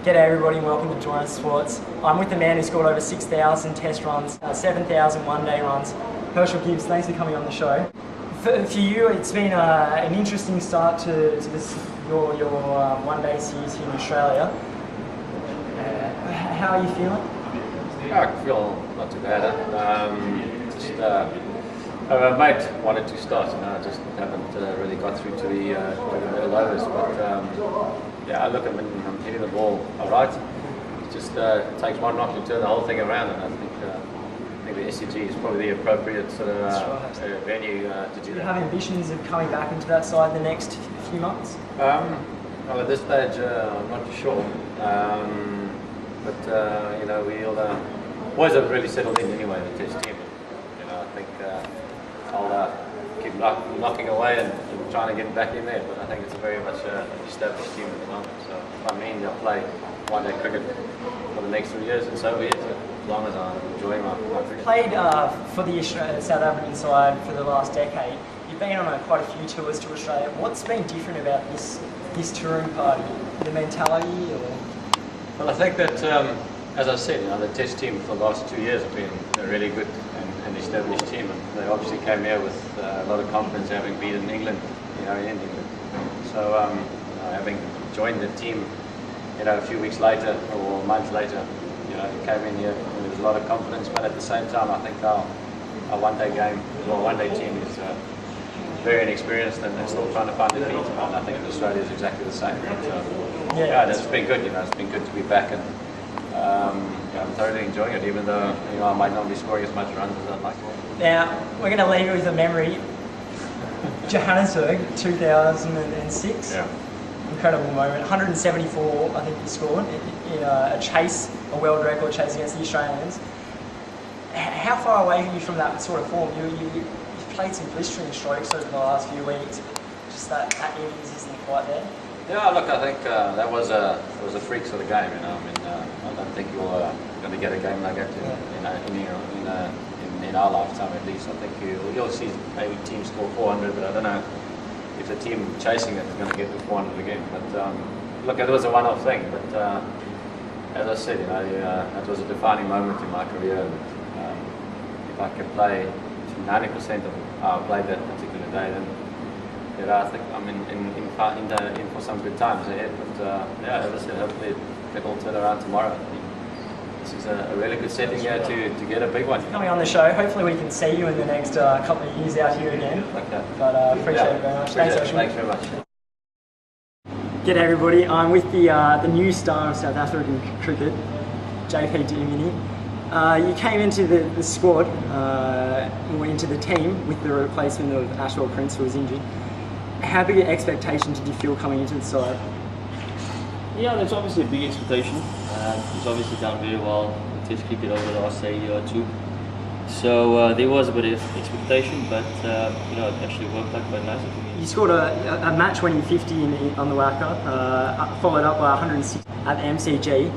G'day everybody and welcome to Doran Sports. I'm with the man who scored over 6,000 test runs, 7,000 one-day runs. Herschelle Gibbs, thanks for coming on the show. For you, it's been an interesting start to your one-day series here in Australia. How are you feeling? I feel not too bad. My mate wanted to start, I just haven't really got through to the middle overs. But yeah, look, I'm hitting the ball all right. It just takes one knock to turn the whole thing around, and I think the SCG is probably the appropriate sort of venue to do that. Do you have ambitions of coming back into that side in the next few months? Well, at this stage, I'm not too sure. But we'll boys have really settled in anyway, the test team. I think I'll keep knocking away and trying to get back in there. But I think it's a very much established team at the moment. So I mean, they'll play one-day cricket for the next 3 years, and so be it. As long as I'm enjoying my cricket. Played for the South African side for the last decade. You've been on quite a few tours to Australia. What's been different about this touring party? The mentality, or? Well, I think that, as I said, the test team for the last 2 years have been a really good and established team, and they obviously came here with a lot of confidence, having beaten England, in England. So, having joined the team, a few weeks later or a month later, came in here and there was a lot of confidence. But at the same time, I think our one-day team is very inexperienced and they're still trying to find their feet. And I think Australia is exactly the same. So, yeah, it's been good. It's been good to be back, and I'm thoroughly enjoying it, even though I might not be scoring as much runs as I'd like. Now we're going to leave you with a memory. Johannesburg, 2006. Yeah. Incredible moment. 174, I think you scored in a world record chase against the Australians. How far away are you from that sort of form? You've played some blistering strokes over the last few weeks. Just that innings isn't quite there. Yeah, look, I think that was a freak sort of game. I don't think you're going to get a game like that in our lifetime, at least. I think you'll see maybe teams score 400, but I don't know if the team chasing it is going to get to 400 again. But look, it was a one-off thing. But as I said, that was a defining moment in my career. If I can play 90% of how I played that particular day, then I think I'm in for some good times ahead. But as I said, hopefully it will turn around tomorrow. This is a really good setting here to get a big one. Coming on the show, hopefully we can see you in the next couple of years out here again. Okay. But appreciate it very much. Thanks, Herschelle. Thanks very much. G'day everybody, I'm with the new star of South African cricket, J.P Duminy. You came into the squad, into the team with the replacement of Ashwell Prince, who was injured. How big an expectation did you feel coming into the side? Yeah, that's obviously a big expectation. He's obviously done very well in Test cricket over the last year or two. So there was a bit of expectation, but it actually worked out quite nicely for me. You scored a match-winning 50 on the WACA, followed up by 106 at the MCG.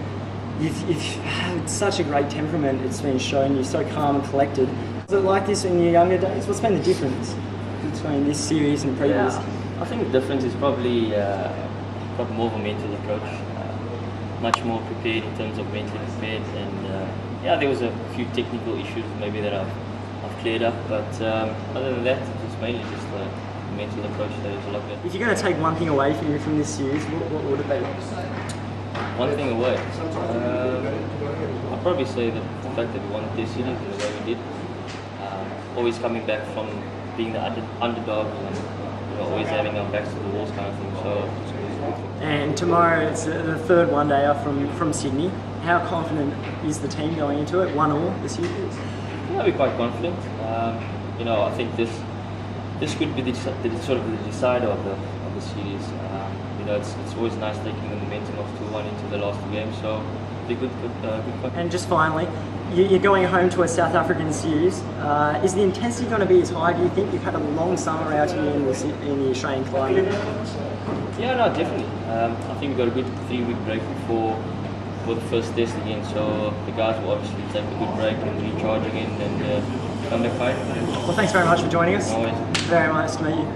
You've had such a great temperament, it's been shown. You're so calm and collected. Was it like this in your younger days? What's been the difference between this series and previous? Yeah, I think the difference is probably got more of a mental approach, much more prepared in terms of mentally prepared, and there was a few technical issues maybe that I've cleared up, but other than that, it's mainly just the mental approach that is a lot better. If you're going to take one thing away from this series, what would it be? One thing away, I'd probably say that the fact that we won this series in the way we did, always coming back from being the underdog and always having our backs to the walls kind of thing. So it's good. And tomorrow it's the third one-dayer from Sydney. How confident is the team going into it? 1-1 this series? Yeah, we're quite confident. I think this could be the sort of the decider of the series. It's always nice taking the momentum of 2-1 into the last two games. So it'll be good. And just finally, you're going home to a South African series. Is the intensity going to be as high, do you think? You've had a long summer out here in the Australian climate. Yeah, no, definitely. I think we've got a good 3-week break before the first test again. So the guys will obviously take a good break and recharge again and come back fight. Well, thanks very much for joining us. Always. Very nice to meet you.